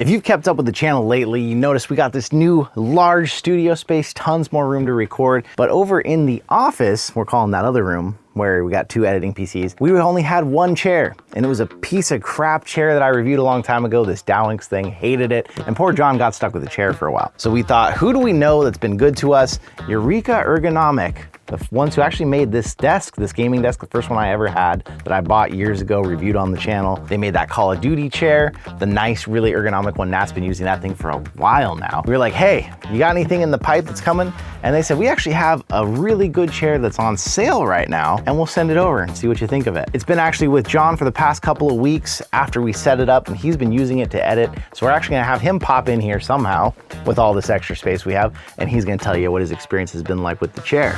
If you've kept up with the channel lately, you notice we got this new large studio space, tons more room to record. But over in the office, we're calling that other room, where we got 2 editing PCs, we only had 1 chair, and it was a piece of crap chair that I reviewed a long time ago, this Dowlings thing, hated it, and poor John got stuck with the chair for a while. So we thought, who do we know that's been good to us? Eureka Ergonomic, the ones who actually made this desk, this gaming desk, the first one I ever had that I bought years ago, reviewed on the channel. They made that Call of Duty chair, the nice, really ergonomic one. Nat's been using that thing for a while now. We were like, hey, you got anything in the pipe that's coming? And they said, we actually have a really good chair that's on sale right now, and we'll send it over and see what you think of it. It's been actually with John for the past couple of weeks after we set it up, and he's been using it to edit. So we're actually gonna have him pop in here somehow with all this extra space we have, and he's gonna tell you what his experience has been like with the chair.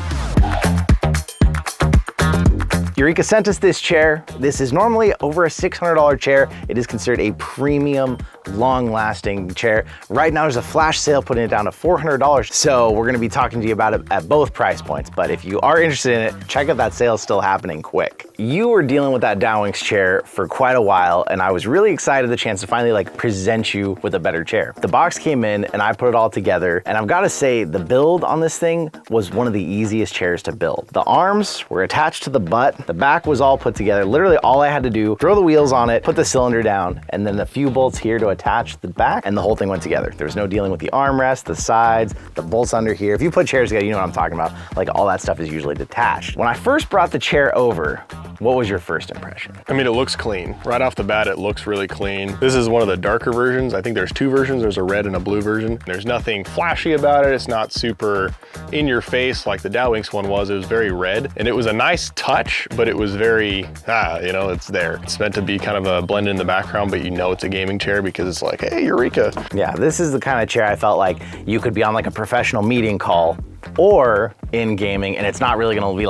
Eureka sent us this chair. This is normally over a $600 chair. It is considered a premium, long-lasting chair. Right now there's a flash sale putting it down to $400. So we're gonna be talking to you about it at both price points. But if you are interested in it, check out that sale still happening quick. You were dealing with that Dowlings chair for quite a while, and I was really excited the chance to finally present you with a better chair. The box came in and I put it all together, and I've gotta say the build on this thing was one of the easiest chairs to build. The arms were attached to the butt. The back was all put together. Literally all I had to do, throw the wheels on it, put the cylinder down, and then a few bolts here to attach the back, and the whole thing went together. There was no dealing with the armrest, the sides, the bolts under here. If you put chairs together, you know what I'm talking about. All that stuff is usually detached. When I first brought the chair over, what was your first impression? I mean, it looks clean. Right off the bat, it looks really clean. This is one of the darker versions. I think there's 2 versions. There's a red and a blue version. There's nothing flashy about it. It's not super in your face like the Dowlings one was. It was very red, and it was a nice touch, but it was very, it's there. It's meant to be kind of a blend in the background, but you know it's a gaming chair because it's like, hey, Eureka. Yeah, this is the kind of chair I felt like you could be on a professional meeting call or in gaming, and it's not really gonna be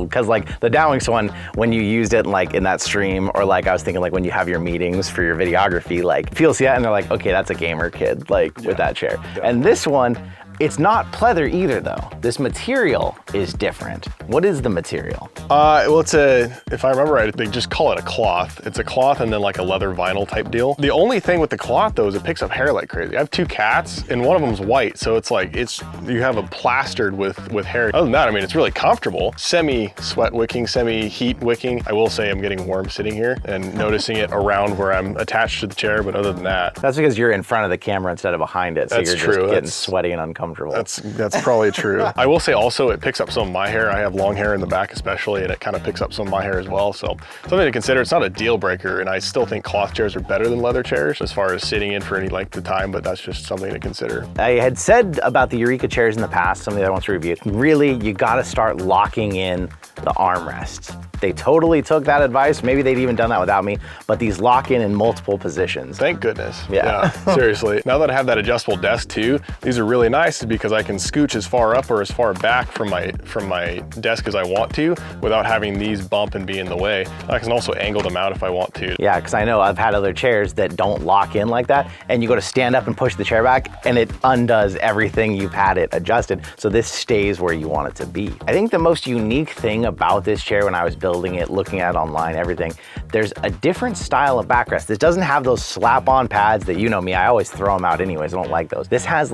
because the Dowlings one, when you used it in that stream, or I was thinking when you have your meetings for your videography, people see that and they're like, okay, that's a gamer kid, with that chair. Yeah. And this one, it's not pleather either though. This material is different. What is the material? Well, if I remember right, they just call it a cloth. It's a cloth and then a leather vinyl type deal. The only thing with the cloth though is it picks up hair like crazy. I have 2 cats and one of them's white, so you have it plastered with hair. Other than that, I mean, it's really comfortable. Semi-sweat wicking, semi-heat wicking. I will say I'm getting warm sitting here and noticing it around where I'm attached to the chair, but other than that. That's because you're in front of the camera instead of behind it, so that's you're true. Just getting sweaty and uncomfortable. That's probably true. I will say also it picks up some of my hair. I have long hair in the back especially, and it kind of picks up some of my hair as well. So something to consider. It's not a deal breaker, and I still think cloth chairs are better than leather chairs as far as sitting in for any length of time, but that's just something to consider. I had said about the Eureka chairs in the past, some of the other ones we reviewed, really you gotta start locking in the armrests. They totally took that advice. Maybe they'd even done that without me, but these lock in multiple positions. Thank goodness. Yeah. Seriously. Now that I have that adjustable desk too, these are really nice because I can scooch as far up or as far back from my desk as I want to without having these bump and be in the way. I can also angle them out if I want to. Yeah, because I know I've had other chairs that don't lock in like that, and you go to stand up and push the chair back, and it undoes everything you've had it adjusted, so this stays where you want it to be. I think the most unique thing about this chair when I was building it, looking at it online, everything, there's a different style of backrest. This doesn't have those slap-on pads that, you know me, I always throw them out anyways, I don't like those. This has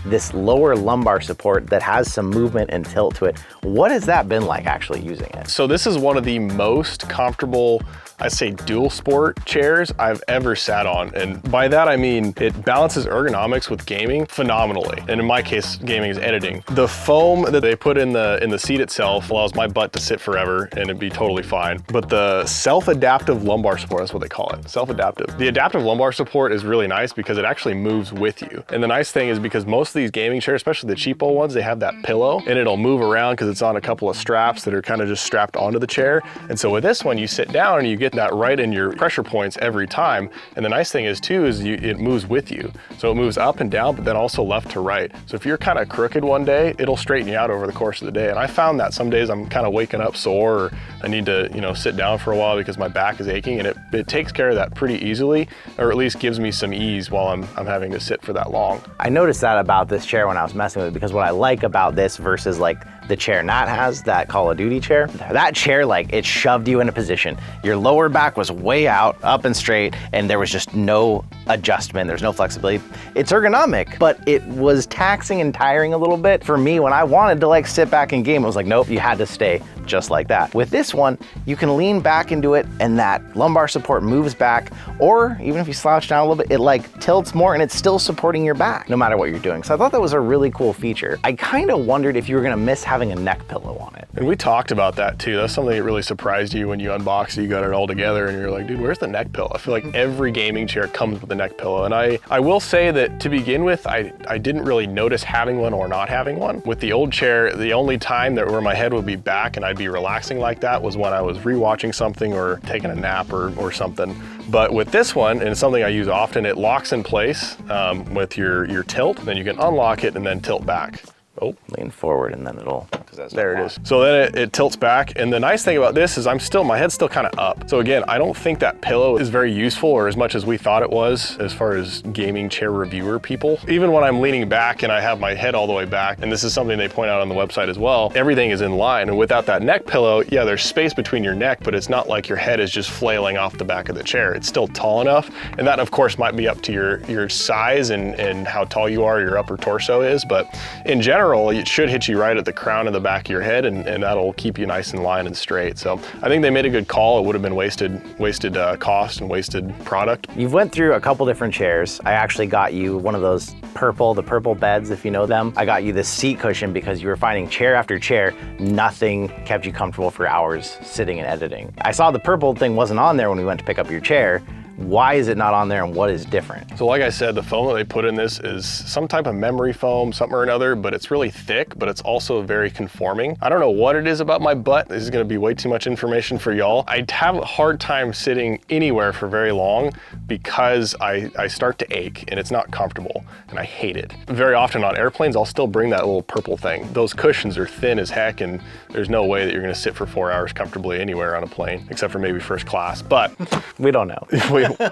this lower lumbar support that has some movement and tilt to it. What has that been like actually using it? So this is one of the most comfortable, I'd say, dual sport chairs I've ever sat on. And by that, I mean, it balances ergonomics with gaming phenomenally. And in my case, gaming is editing. The foam that they put in the seat itself allows my butt to sit forever and it'd be totally fine. But the self-adaptive lumbar support, that's what they call it, self-adaptive. The adaptive lumbar support is really nice because it actually moves with you. And the nice thing is because most of these gaming chairs, especially the cheapo ones, they have that pillow and it'll move around because it's on a couple of straps that are kind of just strapped onto the chair. And so with this one, you sit down and you get that right in your pressure points every time. And the nice thing is too, is it moves with you. So it moves up and down, but then also left to right. So if you're kind of crooked one day, it'll straighten you out over the course of the day. And I found that some days I'm kind of waking up sore, or I need to, sit down for a while because my back is aching, and it takes care of that pretty easily, or at least gives me some ease while I'm having to sit for that long. I noticed that about this chair when I was messing with it, because what I like about this versus the chair Nat has, that Call of Duty chair, that chair, like, it shoved you in a position. Your lower back was way out, up and straight, and there was just no adjustment. There's no flexibility. It's ergonomic, but it was taxing and tiring a little bit for me when I wanted to like sit back and game. I was like, nope, you had to stay just like that. With this one, you can lean back into it and that lumbar support moves back, or even if you slouch down a little bit, it like tilts more and it's still supporting your back no matter what you're doing. So I thought that was a really cool feature. I kind of wondered if you were gonna miss having a neck pillow on it. And we talked about that too. That's something that really surprised you when you unboxed it, you got it all together and you're like, dude, where's the neck pillow? I feel like every gaming chair comes with a neck pillow. And I will say that to begin with, I didn't really notice having one or not having one. With the old chair, the only time that where my head would be back and I'd be relaxing like that was when I was rewatching something or taking a nap or something. But with this one, and it's something I use often, it locks in place with your tilt, then you can unlock it and then tilt back. Oh, lean forward and then it'll, there it is. So then it tilts back. And the nice thing about this is my head's still kind of up. So again, I don't think that pillow is very useful or as much as we thought it was as far as gaming chair reviewer people. Even when I'm leaning back and I have my head all the way back, and this is something they point out on the website as well, everything is in line. And without that neck pillow, yeah, there's space between your neck, but it's not like your head is just flailing off the back of the chair. It's still tall enough. And that of course might be up to your size and how tall you are, your upper torso is. But in general, it should hit you right at the crown of the back of your head and that'll keep you nice and line and straight. So I think they made a good call. It would have been wasted cost and wasted product. You've went through a couple different chairs. I actually got you one of those the purple beds, if you know them. I got you this seat cushion because you were finding chair after chair, nothing kept you comfortable for hours sitting and editing. I saw the purple thing wasn't on there when we went to pick up your chair. Why is it not on there and what is different? So like I said, the foam that they put in this is some type of memory foam, something or another, but it's really thick, but it's also very conforming. I don't know what it is about my butt. This is gonna be way too much information for y'all. I have a hard time sitting anywhere for very long because I start to ache and it's not comfortable and I hate it. Very often on airplanes, I'll still bring that little purple thing. Those cushions are thin as heck and there's no way that you're gonna sit for 4 hours comfortably anywhere on a plane, except for maybe first class, but we don't know.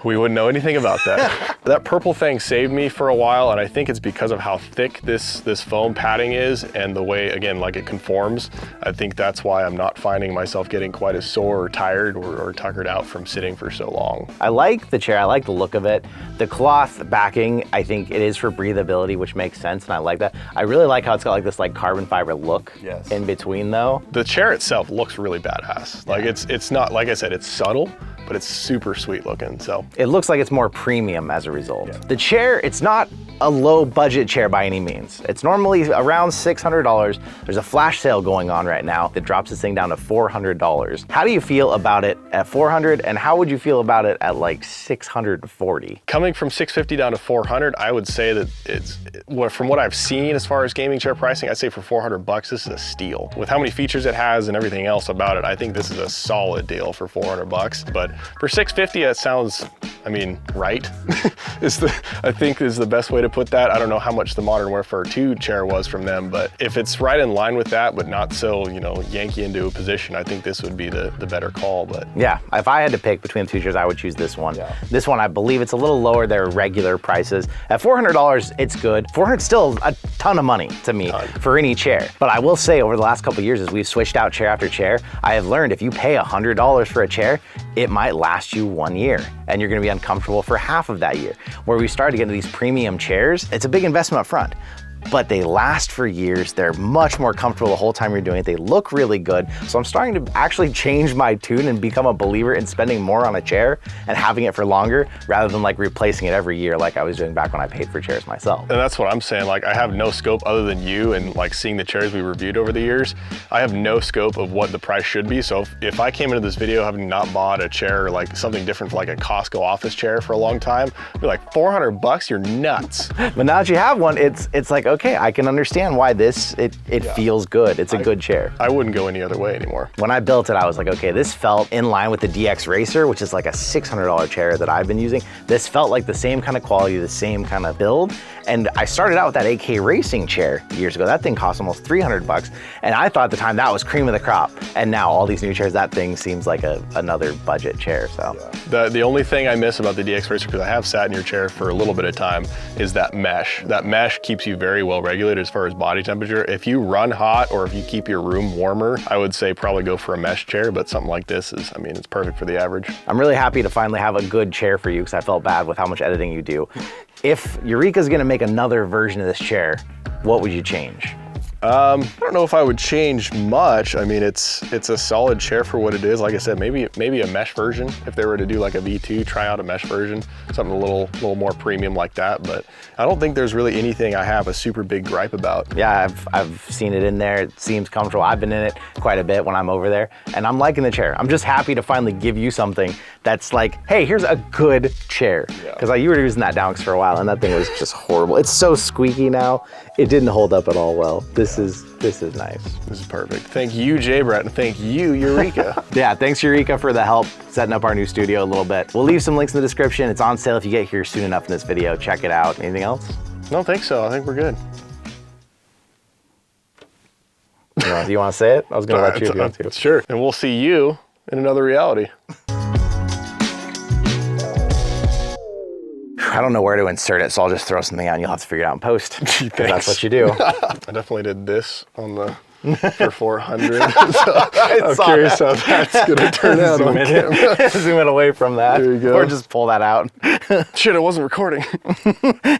We wouldn't know anything about that. That purple thing saved me for a while, and I think it's because of how thick this foam padding is and the way, again, like it conforms. I think that's why I'm not finding myself getting quite as sore or tired or tuckered out from sitting for so long. I like the chair, I like the look of it. The cloth backing, I think it is for breathability, which makes sense, and I like that. I really like how it's got like this like carbon fiber look in between though. The chair itself looks really badass. Like it's not, like I said, it's subtle, but it's super sweet looking, so. It looks like it's more premium as a result. Yeah. The chair, it's not a low budget chair by any means. It's normally around $600. There's a flash sale going on right now that drops this thing down to $400. How do you feel about it at $400 and how would you feel about it at like $640? Coming from $650 down to $400, I would say that from what I've seen as far as gaming chair pricing, I'd say for $400, this is a steal. With how many features it has and everything else about it, I think this is a solid deal for $400. But for $650, that sounds, I mean, right? I think is the best way to put that. I don't know how much the Modern Warfare 2 chair was from them, but if it's right in line with that, but not so, yanky into a position, I think this would be the better call. But yeah, if I had to pick between the two chairs, I would choose this one. Yeah. This one, I believe it's a little lower their regular prices. At $400, it's good. $400 is still a ton of money to me for any chair. But I will say over the last couple of years, as we've switched out chair after chair, I have learned if you pay $100 for a chair, it might last you 1 year and you're gonna be uncomfortable for half of that year. Where we started to get into these premium chairs, it's a big investment up front, but they last for years. They're much more comfortable the whole time you're doing it. They look really good. So I'm starting to actually change my tune and become a believer in spending more on a chair and having it for longer rather than like replacing it every year like I was doing back when I paid for chairs myself. And that's what I'm saying. Like I have no scope other than you and like seeing the chairs we reviewed over the years. I have no scope of what the price should be. So if I came into this video having not bought a chair or like something different, like a Costco office chair for a long time, I'd be like $400, you're nuts. But now that you have one, it's like, okay, I can understand why it feels good. It's a good chair. I wouldn't go any other way anymore. When I built it, I was like, okay, this felt in line with the DX Racer, which is like a $600 chair that I've been using. This felt like the same kind of quality, the same kind of build. And I started out with that AK Racing chair years ago. That thing cost almost $300. And I thought at the time that was cream of the crop. And now all these new chairs, that thing seems like another budget chair, so. Yeah. The only thing I miss about the DX Racer, because I have sat in your chair for a little bit of time, is that mesh. That mesh keeps you very very well regulated as far as body temperature. If you run hot or if you keep your room warmer, I would say probably go for a mesh chair, but something like this is, I mean, it's perfect for the average. I'm really happy to finally have a good chair for you because I felt bad with how much editing you do. If Eureka's gonna make another version of this chair, what would you change? I don't know if I would change much. I mean, it's a solid chair for what it is. Like I said, maybe a mesh version. If they were to do like a V2, try out a mesh version, something a little more premium like that. But I don't think there's really anything I have a super big gripe about. Yeah, I've seen it in there. It seems comfortable. I've been in it quite a bit when I'm over there, and I'm liking the chair. I'm just happy to finally give you something that's like, hey, here's a good chair. Because you were using that Downx for a while, and that thing was just horrible. It's so squeaky now. It didn't hold up at all well. This is nice. This is perfect. Thank you, Jay Brett, and thank you, Eureka. Yeah, thanks Eureka for the help setting up our new studio a little bit. We'll leave some links in the description. It's on sale if you get here soon enough in this video. Check it out. Anything else? I don't think so. I think we're good. Do you want to say it? I was going to let you if you want to. Sure. And we'll see you in another reality. I don't know where to insert it, so I'll just throw something out and you'll have to figure it out in post. That's what you do. I definitely did this on the for 400. So I'm curious how that's gonna turn out on camera. Zoom it away from that. There you go. Or just pull that out. Shit, I wasn't recording.